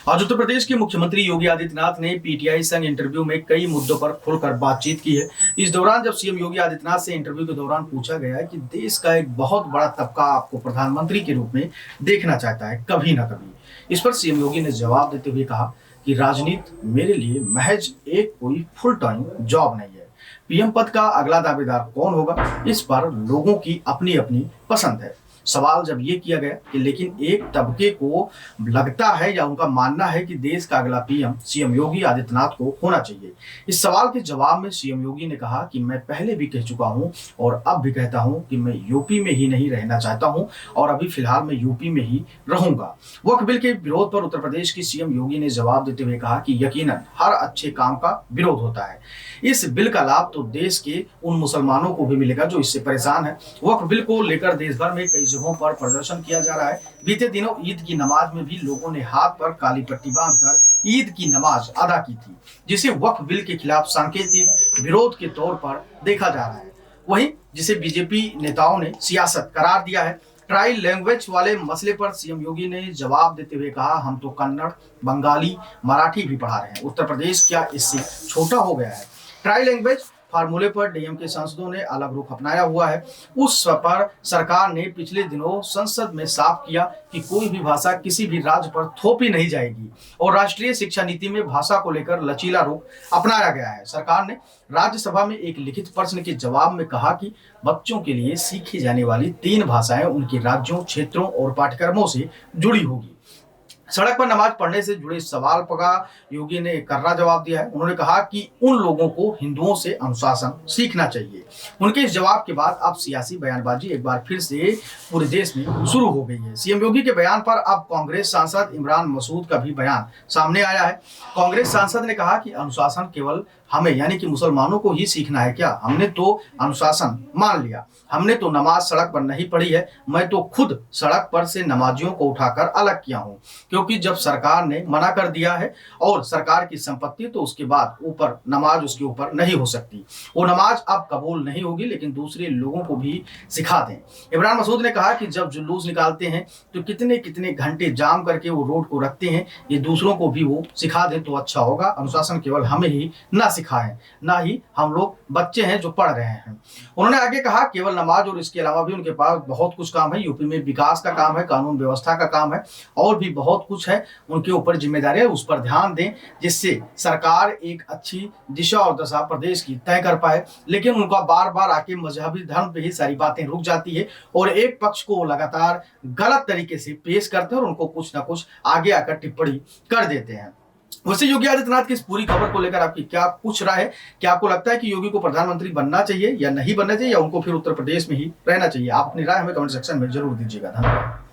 आज उत्तर प्रदेश के मुख्यमंत्री योगी आदित्यनाथ ने पीटीआई संग इंटरव्यू में कई मुद्दों पर खुलकर बातचीत की है। इस दौरान जब सीएम योगी आदित्यनाथ से इंटरव्यू के दौरान पूछा गया है कि देश का एक बहुत बड़ा तबका आपको प्रधानमंत्री के रूप में देखना चाहता है कभी ना कभी, इस पर सीएम योगी ने जवाब देते हुए कहा कि राजनीति मेरे लिए महज एक कोई फुल टाइम जॉब नहीं है। पीएम पद का अगला दावेदार कौन होगा, इस पर लोगों की अपनी अपनी पसंद है। सवाल जब ये किया गया कि लेकिन एक तबके को लगता है या उनका मानना है कि देश का अगला पीएम सीएम योगी आदित्यनाथ को होना चाहिए। इस सवाल के जवाब में सीएम योगी ने कहा कि मैं पहले भी कह चुका हूं और अब भी कहता हूं कि मैं यूपी में ही नहीं रहना चाहता हूं और अभी फिलहाल मैं यूपी में ही रहूंगा। वक्फ बिल के विरोध पर उत्तर प्रदेश की सीएम योगी ने जवाब देते हुए कहा कि यकीनन हर अच्छे काम का विरोध होता है। इस बिल का लाभ तो देश के उन मुसलमानों को भी मिलेगा जो इससे परेशान है। वक्फ बिल को लेकर देश भर में कई जगहों पर प्रदर्शन किया जा रहा है। बीते दिनों ईद की नमाज में भी लोगों ने हाथ पर काली पट्टी बांधकर ईद की नमाज अदा की थी, जिसे वक्फ बिल के खिलाफ सांकेतिक विरोध के तौर पर देखा जा रहा है। वहीं जिसे बीजेपी नेताओं ने सियासत करार दिया है। ट्राई लैंग्वेज वाले मसले पर सीएम योगी ने जवाब देते हुए कहा, हम तो कन्नड़, बंगाली, मराठी भी पढ़ा रहे हैं। उत्तर प्रदेश क्या इससे छोटा हो गया है? ट्राई लैंग्वेज फार्मूले पर डीएम के सांसदों ने अलग रुख अपनाया हुआ है। उस पर सरकार ने पिछले दिनों संसद में साफ किया कि कोई भी भाषा किसी भी राज्य पर थोपी नहीं जाएगी और राष्ट्रीय शिक्षा नीति में भाषा को लेकर लचीला रुख अपनाया गया है। सरकार ने राज्यसभा में एक लिखित प्रश्न के जवाब में कहा कि बच्चों के लिए सीखी जाने वाली 3 भाषाएं उनके राज्यों, क्षेत्रों और पाठ्यक्रमों से जुड़ी होगी। सड़क पर नमाज पढ़ने से जुड़े सवाल पर योगी ने कर्रा जवाब दिया है। उन्होंने कहा कि उन लोगों को हिंदुओं से अनुशासन सीखना चाहिए। उनके इस जवाब के बाद अब सियासी बयानबाजी एक बार फिर से पूरे देश में शुरू हो गई है। सीएम योगी के बयान पर अब कांग्रेस सांसद इमरान मसूद का भी बयान सामने आया है। कांग्रेस सांसद ने कहा कि अनुशासन केवल हमें यानी कि मुसलमानों को ही सीखना है क्या? हमने तो अनुशासन मान लिया, हमने तो नमाज सड़क पर नहीं पढ़ी है। मैं तो खुद सड़क पर से नमाजियों को उठाकर अलग किया हूं, क्योंकि जब सरकार ने मना कर दिया है और सरकार की संपत्ति, तो उसके बाद ऊपर नमाज उसके ऊपर नहीं हो सकती। वो नमाज अब कबूल नहीं होगी, लेकिन दूसरे लोगों को भी सिखा दें। इमरान मसूद ने कहा कि जब जुलूस निकालते हैं तो कितने कितने घंटे जाम करके वो रोड को रखते हैं, ये दूसरों को भी वो सिखा दें तो अच्छा होगा। अनुशासन केवल हमें ही ना सिखाएं, ना ही हम लोग बच्चे हैं जो पढ़ रहे हैं। उन्होंने आगे कहा केवल नमाज और इसके अलावा भी उनके पास बहुत कुछ काम है। यूपी में विकास का काम है, कानून व्यवस्था का काम है और भी बहुत कुछ है। उनके ऊपर जिम्मेदारी है, उस पर ध्यान दें जिससे सरकार एक अच्छी दिशा और दशा प्रदेश की तय कर पाए। लेकिन उनका बार बार आके मजहबी धर्म पे ही सारी बातें रुक जाती है और एक पक्ष को लगातार गलत तरीके से पेश करते हैं और उनको कुछ ना कुछ आगे आकर टिप्पणी कर देते हैं। वैसे योगी आदित्यनाथ की इस पूरी खबर को लेकर आपकी क्या कुछ राय है? क्या आपको लगता है कि योगी को प्रधानमंत्री बनना चाहिए या नहीं बनना चाहिए, या उनको फिर उत्तर प्रदेश में ही रहना चाहिए? आप अपनी राय हमें कमेंट सेक्शन में जरूर दीजिएगा। धन्यवाद।